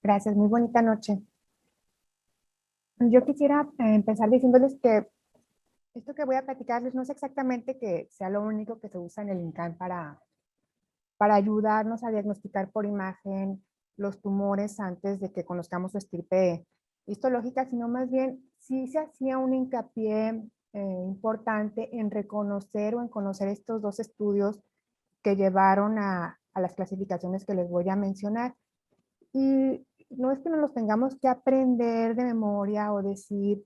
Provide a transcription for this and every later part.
Gracias, muy bonita noche. Yo quisiera empezar diciéndoles que esto que voy a platicarles no es exactamente que sea lo único que se usa en el INCAN para ayudarnos a diagnosticar por imagen los tumores antes de que conozcamos su estirpe histológica, sino más bien sí se hacía un hincapié importante en reconocer o en conocer estos dos estudios que llevaron a las clasificaciones que les voy a mencionar. Y no es que nos los tengamos que aprender de memoria o decir,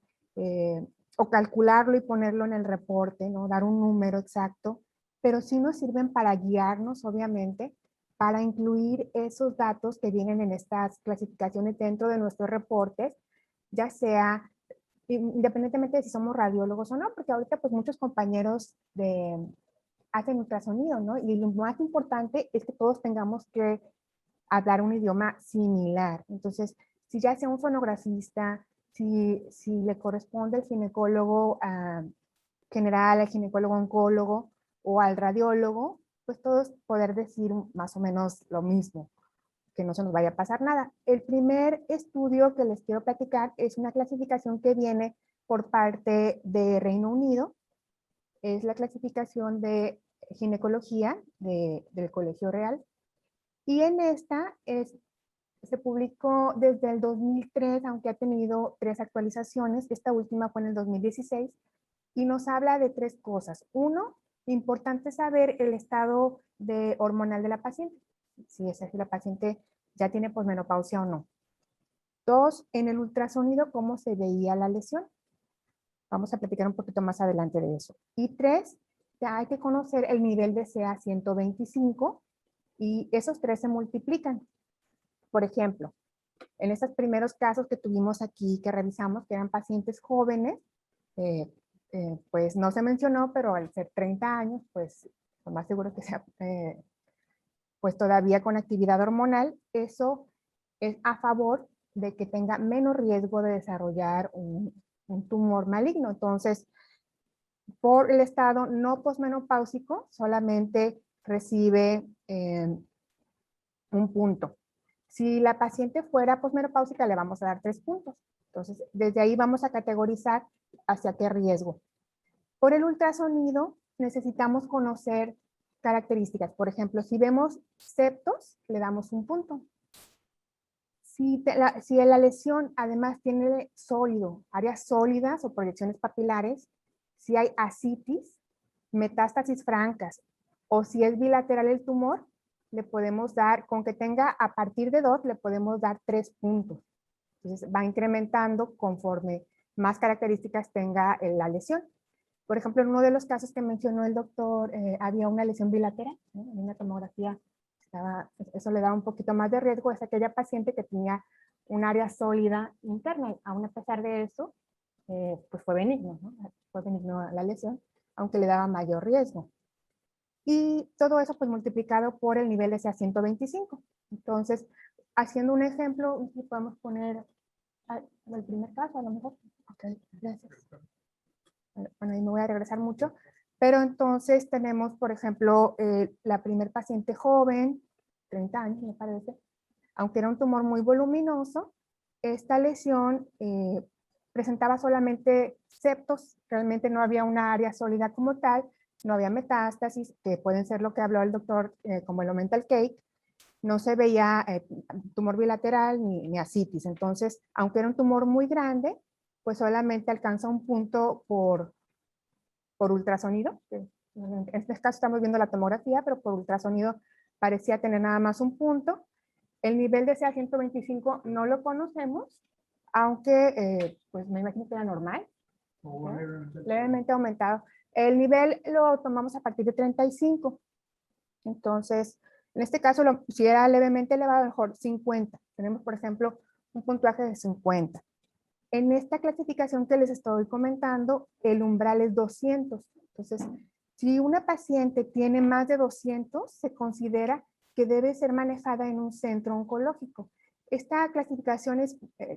o calcularlo y ponerlo en el reporte, ¿no? Dar un número exacto, pero sí nos sirven para guiarnos, obviamente, para incluir esos datos que vienen en estas clasificaciones dentro de nuestros reportes, ya sea independientemente de si somos radiólogos o no, porque ahorita pues muchos compañeros hacen ultrasonido, ¿no? Y lo más importante es que todos tengamos que hablar un idioma similar. Entonces, si ya sea un fonografista, si le corresponde al ginecólogo general, al ginecólogo oncólogo o al radiólogo, pues todos poder decir más o menos lo mismo, que no se nos vaya a pasar nada. El primer estudio que les quiero platicar es una clasificación que viene por parte de Reino Unido. Es la clasificación de ginecología del Colegio Real. Y en esta se publicó desde el 2003, aunque ha tenido 3 actualizaciones. Esta última fue en el 2016 y nos habla de 3 cosas. Uno, importante saber el estado hormonal de la paciente, si la paciente ya tiene posmenopausia o no. 2, en el ultrasonido, cómo se veía la lesión. Vamos a platicar un poquito más adelante de eso. Y 3, ya hay que conocer el nivel de CA 125 y esos 3 se multiplican. Por ejemplo, en estos primeros casos que tuvimos aquí, que revisamos, que eran pacientes jóvenes, pues no se mencionó, pero al ser 30 años, pues lo más seguro que sea, pues todavía con actividad hormonal, eso es a favor de que tenga menos riesgo de desarrollar un tumor maligno. Entonces, por el estado no posmenopáusico, solamente recibe un punto. Si la paciente fuera posmenopáusica, le vamos a dar 3 puntos. Entonces, desde ahí vamos a categorizar hacia qué riesgo. Por el ultrasonido, necesitamos conocer características. Por ejemplo, si vemos septos, le damos un punto. Si la lesión además tiene sólido, áreas sólidas o proyecciones papilares, si hay ascitis, metástasis francas, o si es bilateral el tumor, le podemos dar, con que tenga a partir de 2, le podemos dar 3 puntos. Entonces va incrementando conforme más características tenga la lesión. Por ejemplo, en uno de los casos que mencionó el doctor, había una lesión bilateral, ¿no? En una tomografía, eso le da un poquito más de riesgo. Es aquella paciente que tenía un área sólida interna. Aún a pesar de eso, pues fue benigno, ¿no? Fue benigno la lesión, aunque le daba mayor riesgo. Y todo eso pues multiplicado por el nivel de CA 125. Entonces, haciendo un ejemplo, podemos poner el primer caso a lo mejor. Ok, gracias. Bueno, ahí me voy a regresar mucho. Pero entonces tenemos, por ejemplo, la primer paciente joven, 30 años me parece, aunque era un tumor muy voluminoso, esta lesión presentaba solamente septos, realmente no había una área sólida como tal, no había metástasis, que pueden ser lo que habló el doctor, como el mental cake, no se veía tumor bilateral ni ascitis. Entonces, aunque era un tumor muy grande, pues solamente alcanza un punto por ultrasonido. En este caso estamos viendo la tomografía, pero por ultrasonido parecía tener nada más un punto. El nivel de CA 125 no lo conocemos, aunque pues me imagino que era normal, ¿no? Levemente aumentado. El nivel lo tomamos a partir de 35. Entonces, en este caso, si era levemente elevado, mejor 50. Tenemos, por ejemplo, un puntaje de 50. En esta clasificación que les estoy comentando, el umbral es 200. Entonces, si una paciente tiene más de 200, se considera que debe ser manejada en un centro oncológico. Esta clasificación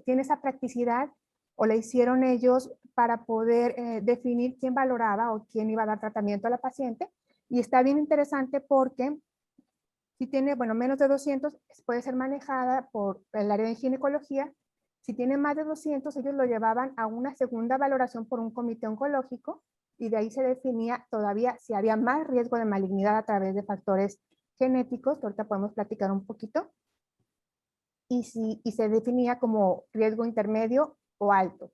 tiene esa practicidad, o la hicieron ellos para poder definir quién valoraba o quién iba a dar tratamiento a la paciente. Y está bien interesante porque Si tiene, bueno, menos de 200, puede ser manejada por el área de ginecología. Si tiene más de 200, ellos lo llevaban a una segunda valoración por un comité oncológico y de ahí se definía todavía si había más riesgo de malignidad a través de factores genéticos, que ahorita podemos platicar un poquito, y se definía como riesgo intermedio o alto.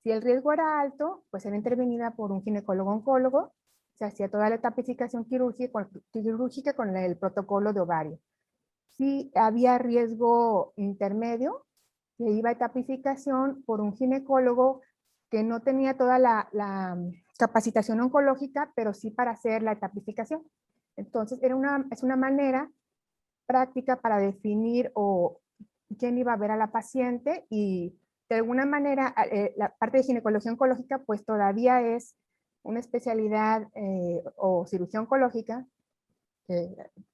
Si el riesgo era alto, pues era intervenida por un ginecólogo-oncólogo, se hacía toda la tapificación quirúrgica con el protocolo de ovario. Si había riesgo intermedio, se iba a tapificación por un ginecólogo que no tenía toda la capacitación oncológica, pero sí para hacer la tapificación. Entonces, es una manera práctica para definir quién iba a ver a la paciente y de alguna manera la parte de ginecología oncológica pues todavía es una especialidad o cirugía oncológica,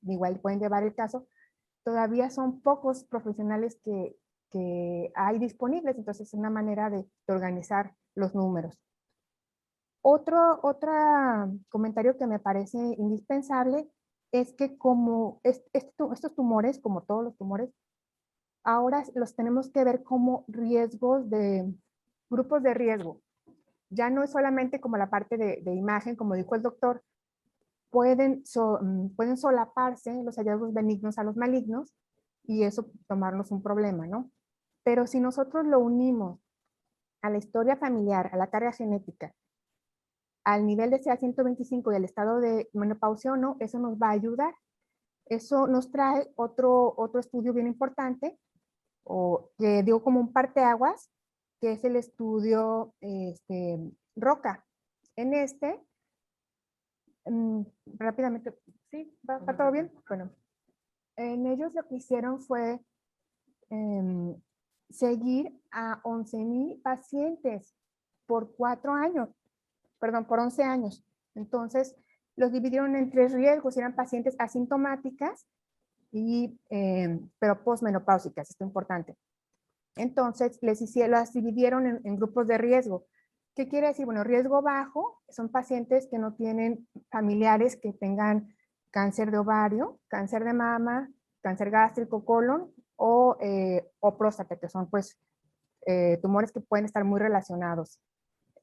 igual pueden llevar el caso, todavía son pocos profesionales que hay disponibles, entonces es una manera de organizar los números. Otro comentario que me parece indispensable es que como estos tumores, como todos los tumores, ahora los tenemos que ver como riesgos grupos de riesgo. Ya no es solamente como la parte de imagen, como dijo el doctor, pueden solaparse los hallazgos benignos a los malignos y eso tomarnos un problema, ¿no? Pero si nosotros lo unimos a la historia familiar, a la carga genética, al nivel de CA125 y al estado de menopausia o no, eso nos va a ayudar. Eso nos trae otro estudio bien importante, o que digo como un parteaguas, que es el estudio ROCA. En mm, rápidamente, ¿sí? ¿Va todo bien? Bueno, en ellos lo que hicieron fue em, seguir a 11,000 pacientes por 4 años, perdón, por 11 años. Entonces, los dividieron en 3 riesgos, eran pacientes asintomáticas, pero posmenopáusicas, esto es importante. Entonces, las dividieron en grupos de riesgo. ¿Qué quiere decir? Bueno, riesgo bajo son pacientes que no tienen familiares que tengan cáncer de ovario, cáncer de mama, cáncer gástrico, colon o próstata, que son pues tumores que pueden estar muy relacionados.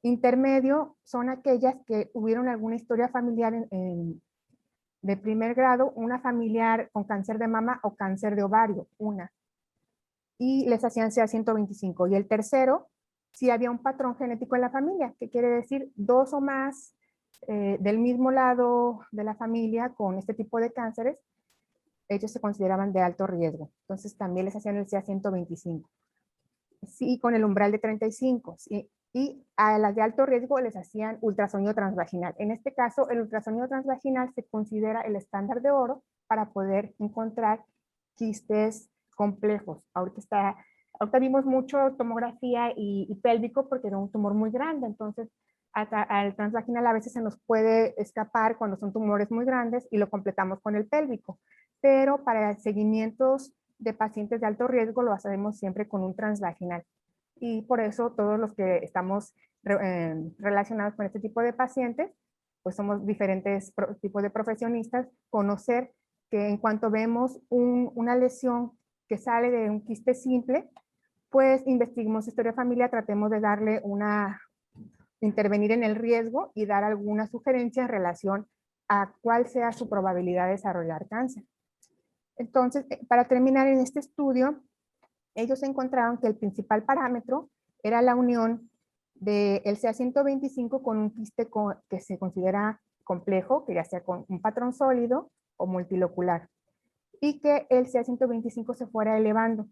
Intermedio son aquellas que tuvieron alguna historia familiar de primer grado, una familiar con cáncer de mama o cáncer de ovario, una. Y les hacían CA125. Y el tercero, si había un patrón genético en la familia, que quiere decir 2 o más del mismo lado de la familia con este tipo de cánceres, ellos se consideraban de alto riesgo. Entonces también les hacían el CA125. Sí, con el umbral de 35. Sí, y a las de alto riesgo les hacían ultrasonido transvaginal. En este caso, el ultrasonido transvaginal se considera el estándar de oro para poder encontrar quistes complejos. Ahorita vimos mucho tomografía y pélvico porque era un tumor muy grande, entonces al transvaginal a veces se nos puede escapar cuando son tumores muy grandes y lo completamos con el pélvico, pero para seguimientos de pacientes de alto riesgo lo hacemos siempre con un transvaginal. Y por eso todos los que estamos relacionados con este tipo de pacientes, pues somos diferentes tipos de profesionistas, conocer que en cuanto vemos una lesión que sale de un quiste simple, pues investiguemos historia familiar, tratemos de darle intervenir en el riesgo y dar alguna sugerencia en relación a cuál sea su probabilidad de desarrollar cáncer. Entonces, para terminar en este estudio, ellos encontraron que el principal parámetro era la unión del CA125 con un quiste que se considera complejo, que ya sea con un patrón sólido o multilocular, y que el CA125 se fuera elevando.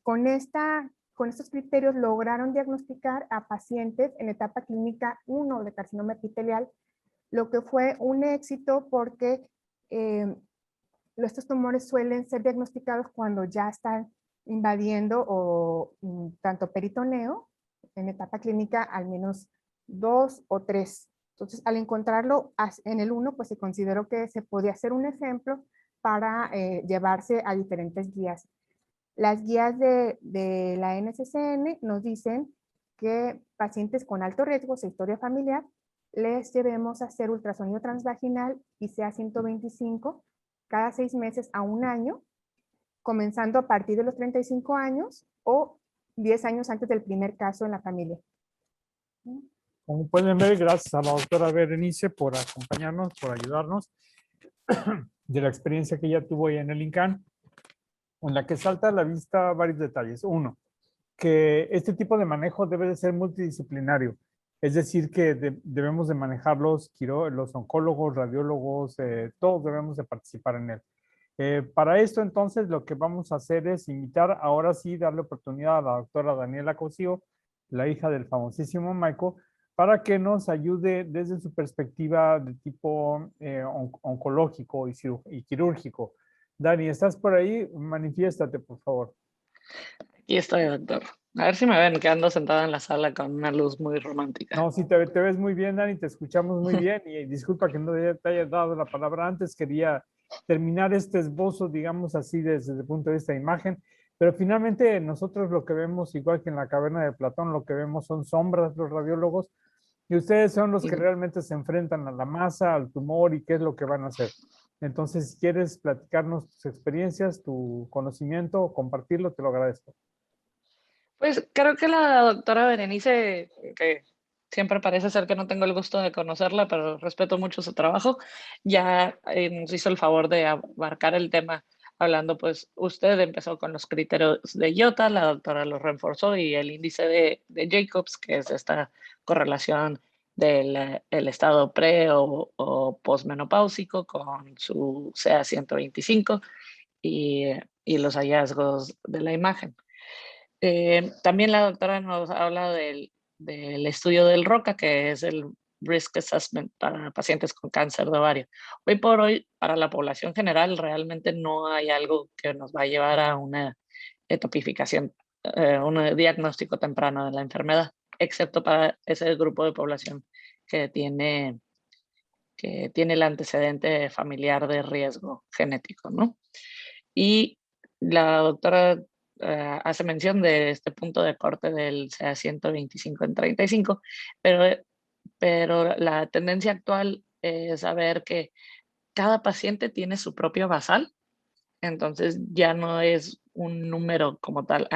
Con estos criterios lograron diagnosticar a pacientes en etapa clínica 1 de carcinoma epitelial, lo que fue un éxito porque estos tumores suelen ser diagnosticados cuando ya están invadiendo tanto peritoneo, en etapa clínica al menos 2 o 3. Entonces, al encontrarlo en el 1, pues se consideró que se podía hacer un ejemplo para llevarse a diferentes guías. Las guías de la NCCN nos dicen que pacientes con alto riesgo de historia familiar les llevemos a hacer ultrasonido transvaginal y CA125 cada 6 meses a 1 año, comenzando a partir de los 35 años o 10 años antes del primer caso en la familia. Como pueden ver, gracias a la doctora Berenice por acompañarnos, por ayudarnos, de la experiencia que ella tuvo ahí en el INCAN, en la que salta a la vista varios detalles. Uno, que este tipo de manejo debe de ser multidisciplinario, es decir, que debemos de manejar los oncólogos, radiólogos, todos debemos de participar en él. Para esto, entonces, lo que vamos a hacer es invitar, ahora sí, darle oportunidad a la doctora Daniela Cosío, la hija del famosísimo Michael, para que nos ayude desde su perspectiva de tipo oncológico y quirúrgico. Dani, ¿estás por ahí? Manifiéstate, por favor. Aquí estoy, doctor. A ver si me ven, que ando sentada en la sala con una luz muy romántica. No, sí, te ves muy bien, Dani, te escuchamos muy bien y disculpa que no te haya dado la palabra antes, quería terminar este esbozo, digamos así, desde el punto de vista de imagen, pero finalmente nosotros lo que vemos, igual que en la caverna de Platón, lo que vemos son sombras, los radiólogos, y ustedes son los que realmente se enfrentan a la masa, al tumor y qué es lo que van a hacer. Entonces, si quieres platicarnos tus experiencias, tu conocimiento, compartirlo, te lo agradezco. Pues creo que la doctora Berenice, que siempre parece ser que no tengo el gusto de conocerla, pero respeto mucho su trabajo, ya nos hizo el favor de abarcar el tema hablando, pues usted empezó con los criterios de IOTA, la doctora los reforzó y el índice de Jacobs, que es esta correlación del el estado pre o posmenopáusico con su CA 125 y los hallazgos de la imagen. También la doctora nos habla del estudio del ROCA, que es el Risk Assessment para pacientes con cáncer de ovario. Hoy por hoy, para la población general, realmente no hay algo que nos va a llevar a una etopificación, un diagnóstico temprano de la enfermedad, excepto para ese grupo de población que tiene el antecedente familiar de riesgo genético, ¿no? Y la doctora hace mención de este punto de corte del CA 125 en 35, pero la tendencia actual es saber que cada paciente tiene su propio basal, entonces ya no es un número como tal,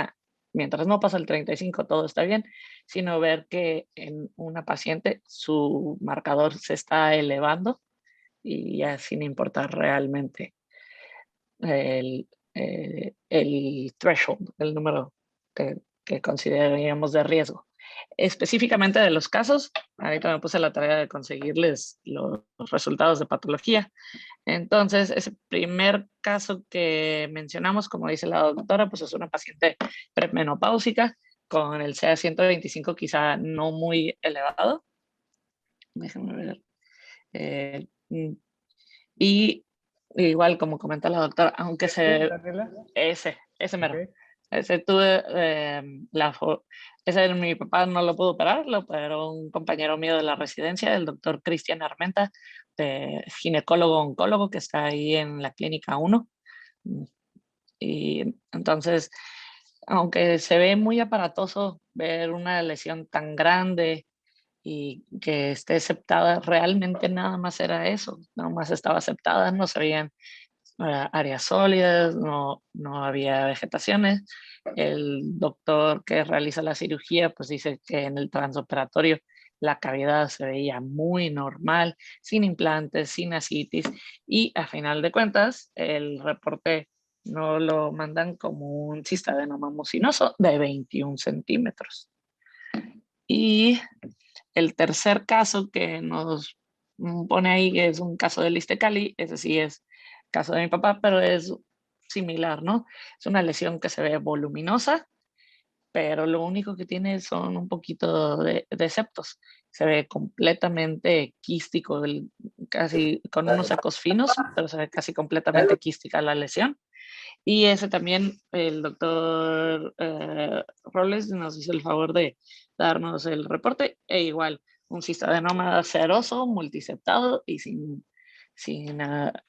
mientras no pasa el 35 todo está bien, sino ver que en una paciente su marcador se está elevando y ya sin importar realmente el, el threshold, el número que consideraríamos de riesgo. Específicamente de los casos, ahorita me puse la tarea de conseguirles los resultados de patología. Entonces, ese primer caso que mencionamos, como dice la doctora, pues es una paciente premenopáusica con el CA 125 quizá no muy elevado. Déjenme ver. Y igual, como comenta la doctora, aunque ese mero. Okay. Ese tuve, ese mi papá no lo pudo operar, lo operó un compañero mío de la residencia, el doctor Cristian Armenta, ginecólogo-oncólogo, que está ahí en la clínica 1. Y entonces, aunque se ve muy aparatoso ver una lesión tan grande y que esté aceptada, realmente nada más era eso, nada más estaba aceptada, no se veían áreas sólidas, no había vegetaciones. El doctor que realiza la cirugía pues dice que en el transoperatorio la cavidad se veía muy normal, sin implantes, sin ascitis y a final de cuentas el reporte no lo mandan como un cistadenoma mucinoso de 21 centímetros. Y el tercer caso que nos pone ahí, que es un caso de Listekali, ese sí es caso de mi papá, pero es similar, ¿no? Es una lesión que se ve voluminosa, pero lo único que tiene son un poquito de septos. Se ve completamente quístico, casi con unos ecos finos, pero se ve casi completamente quística la lesión. Y ese también el doctor Robles nos hizo el favor de darnos el reporte, e igual un cistadenoma seroso, multiseptado y sin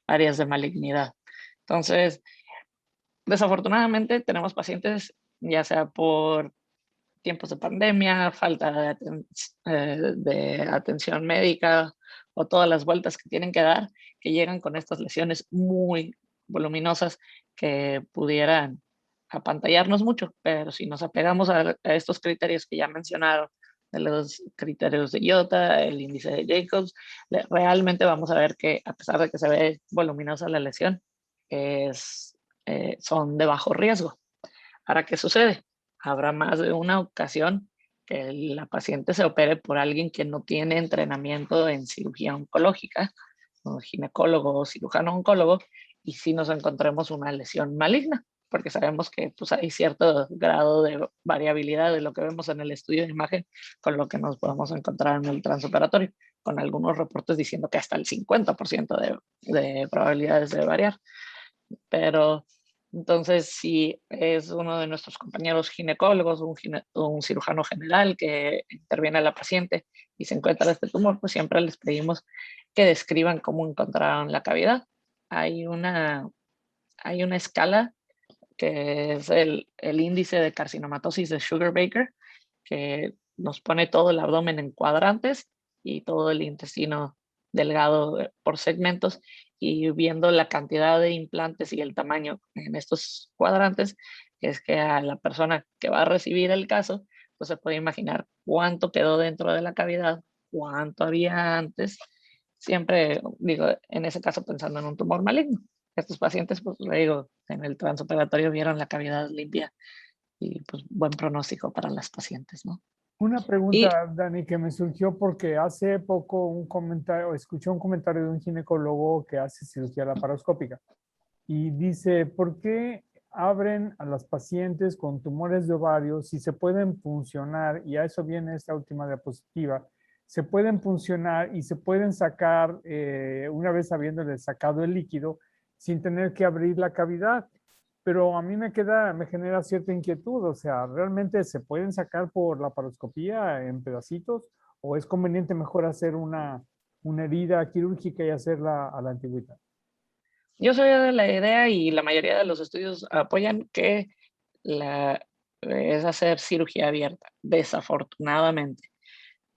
áreas de malignidad. Entonces, desafortunadamente tenemos pacientes, ya sea por tiempos de pandemia, falta de atención médica o todas las vueltas que tienen que dar, que llegan con estas lesiones muy voluminosas que pudieran apantallarnos mucho. Pero si nos apegamos a estos criterios que ya mencionaron, de los criterios de IOTA, el índice de Jacobs, realmente vamos a ver que a pesar de que se ve voluminosa la lesión, son de bajo riesgo. ¿Para qué sucede? Habrá más de una ocasión que la paciente se opere por alguien que no tiene entrenamiento en cirugía oncológica, un ginecólogo o cirujano oncólogo, y si nos encontremos una lesión maligna, porque sabemos que pues, hay cierto grado de variabilidad de lo que vemos en el estudio de imagen con lo que nos podemos encontrar en el transoperatorio, con algunos reportes diciendo que hasta el 50% de probabilidades de variar. Pero entonces, si es uno de nuestros compañeros ginecólogos o un cirujano general que interviene a la paciente y se encuentra este tumor, pues siempre les pedimos que describan cómo encontraron la cavidad. Hay una escala que es el índice de carcinomatosis de Sugar-Baker, que nos pone todo el abdomen en cuadrantes y todo el intestino delgado por segmentos, y viendo la cantidad de implantes y el tamaño en estos cuadrantes, es que a la persona que va a recibir el caso, pues se puede imaginar cuánto quedó dentro de la cavidad, cuánto había antes, siempre digo, en ese caso pensando en un tumor maligno. Estos pacientes, pues le digo, en el transoperatorio vieron la cavidad limpia y pues buen pronóstico para las pacientes, ¿no? Una Y pregunta, Dani, que me surgió porque hace poco escuché un comentario de un ginecólogo que hace cirugía laparoscópica y dice, ¿por qué abren a las pacientes con tumores de ovario si se pueden puncionar? Y a eso viene esta última diapositiva. Se pueden puncionar y se pueden sacar, una vez habiéndole sacado el líquido, sin tener que abrir la cavidad. Pero a mí me genera cierta inquietud, o sea, ¿realmente se pueden sacar por laparoscopía en pedacitos o es conveniente mejor hacer una herida quirúrgica y hacerla a la antigüita? yo soy de la idea, y la mayoría de los estudios apoyan que es hacer cirugía abierta, desafortunadamente.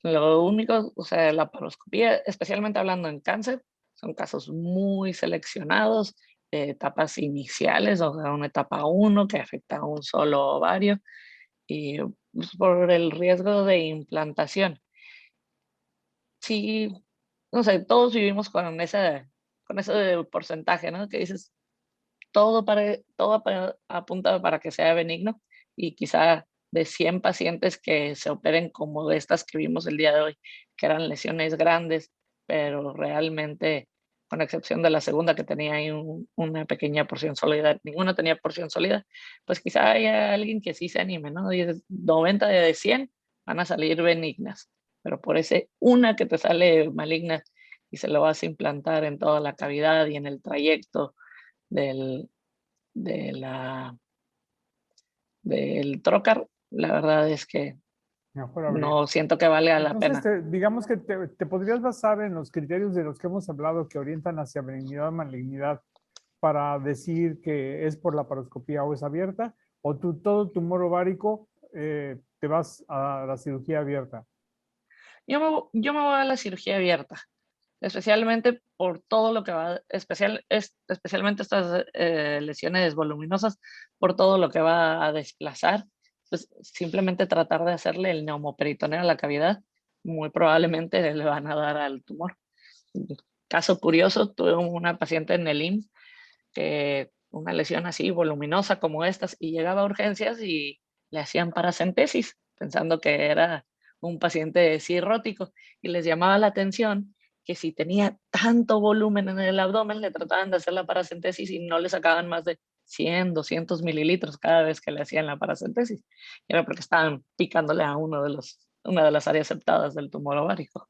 Lo único, o sea, la laparoscopía, especialmente hablando en cáncer, son casos muy seleccionados, etapas iniciales, o sea, una etapa 1 que afecta a un solo ovario, y pues, por el riesgo de implantación. Sí, no sé, todos vivimos con ese porcentaje, ¿no? Que dices, todo apunta para que sea benigno, y quizá de 100 pacientes que se operen como estas que vimos el día de hoy, que eran lesiones grandes, pero realmente, con excepción de la segunda que tenía ahí una pequeña porción sólida, ninguna tenía porción sólida, pues quizá haya alguien que sí se anime, ¿no? 90 de 100 van a salir benignas, pero por ese una que te sale maligna y se lo vas a implantar en toda la cavidad y en el trayecto del, de la, del trocar, la verdad es que Mejor abrir. no siento que valga la Entonces, pena. digamos que te podrías basar en los criterios de los que hemos hablado que orientan hacia benignidad o malignidad para decir que es por laparoscopía o es abierta, o todo tumor ovárico te vas a la cirugía abierta. Yo me voy a la cirugía abierta, especialmente por todo lo que va, especialmente estas lesiones voluminosas, por todo lo que va a desplazar. Pues simplemente tratar de hacerle el neumoperitoneo a la cavidad, muy probablemente le van a dar al tumor. Caso curioso, tuve una paciente en el IMSS que una lesión así voluminosa como estas, y llegaba a urgencias y le hacían paracentesis pensando que era un paciente cirrótico, y les llamaba la atención que si tenía tanto volumen en el abdomen le trataban de hacer la paracentesis y no le sacaban más de 100, 200 mililitros cada vez que le hacían la paracentesis. Y era porque estaban picándole a una de las áreas septadas del tumor ovárico.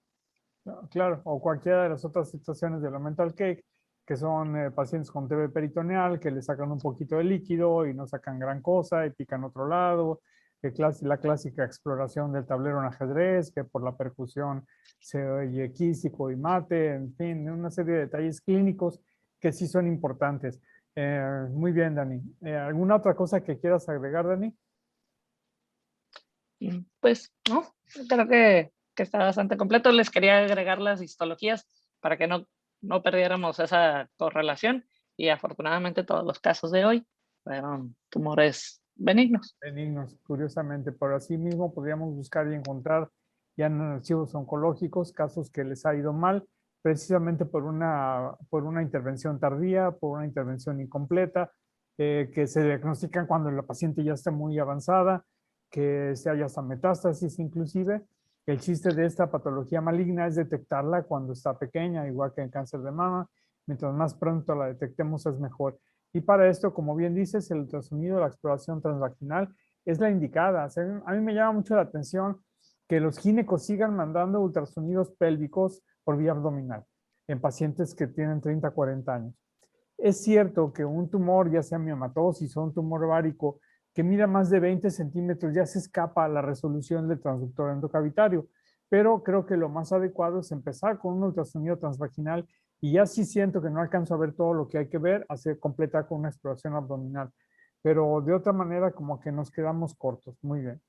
No, claro, o cualquiera de las otras situaciones de la mental cake, que son pacientes con TB peritoneal, que le sacan un poquito de líquido y no sacan gran cosa y pican otro lado. La clásica exploración del tablero en ajedrez, que por la percusión se oye quístico y mate, en fin, una serie de detalles clínicos que sí son importantes. Muy bien, Dani. ¿Alguna otra cosa que quieras agregar, Dani? Pues no, creo que está bastante completo. Les quería agregar las histologías para que no perdiéramos esa correlación y afortunadamente todos los casos de hoy fueron tumores benignos. Benignos, curiosamente, pero así mismo podríamos buscar y encontrar ya en archivos oncológicos casos que les ha ido mal, precisamente por una intervención tardía, por una intervención incompleta, que se diagnostican cuando la paciente ya está muy avanzada, que se haya hasta metástasis inclusive. El chiste de esta patología maligna es detectarla cuando está pequeña, igual que el cáncer de mama. Mientras más pronto la detectemos es mejor. Y para esto, como bien dices, el ultrasonido, la exploración transvaginal es la indicada. O sea, a mí me llama mucho la atención que los ginecos sigan mandando ultrasonidos pélvicos por vía abdominal en pacientes que tienen 30, 40 años. Es cierto que un tumor, ya sea miomatosis o un tumor ovárico, que mida más de 20 centímetros, ya se escapa a la resolución del transductor endocavitario, pero creo que lo más adecuado es empezar con un ultrasonido transvaginal y ya sí siento que no alcanzo a ver todo lo que hay que ver, hacer completar con una exploración abdominal. Pero de otra manera, como que nos quedamos cortos. Muy bien.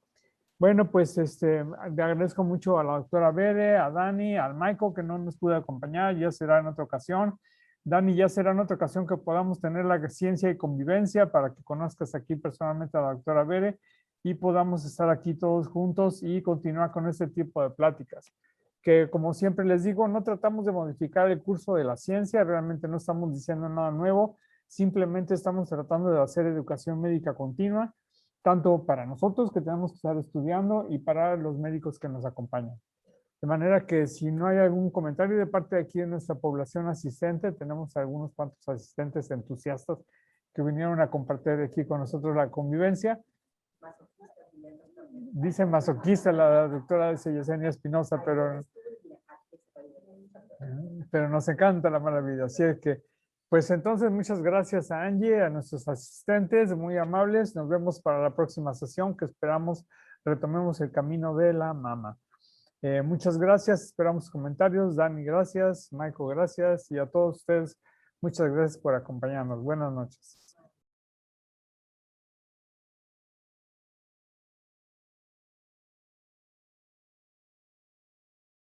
Bueno, pues le agradezco mucho a la doctora Bere, a Dani, al Michael, que no nos pudo acompañar, ya será en otra ocasión. Dani, ya será en otra ocasión que podamos tener la ciencia y convivencia para que conozcas aquí personalmente a la doctora Bere y podamos estar aquí todos juntos y continuar con este tipo de pláticas. Que como siempre les digo, no tratamos de modificar el curso de la ciencia, realmente no estamos diciendo nada nuevo, simplemente estamos tratando de hacer educación médica continua, tanto para nosotros que tenemos que estar estudiando y para los médicos que nos acompañan. De manera que si no hay algún comentario de parte de aquí de nuestra población asistente, tenemos algunos cuantos asistentes entusiastas que vinieron a compartir aquí con nosotros la convivencia. Dice masoquista la doctora Yesenia Espinosa, pero nos encanta la maravilla. Así es que, pues entonces muchas gracias a Angie, a nuestros asistentes, muy amables. Nos vemos para la próxima sesión que esperamos retomemos el camino de la mama. Muchas gracias, esperamos comentarios. Dani, gracias. Michael, gracias. Y a todos ustedes, muchas gracias por acompañarnos. Buenas noches.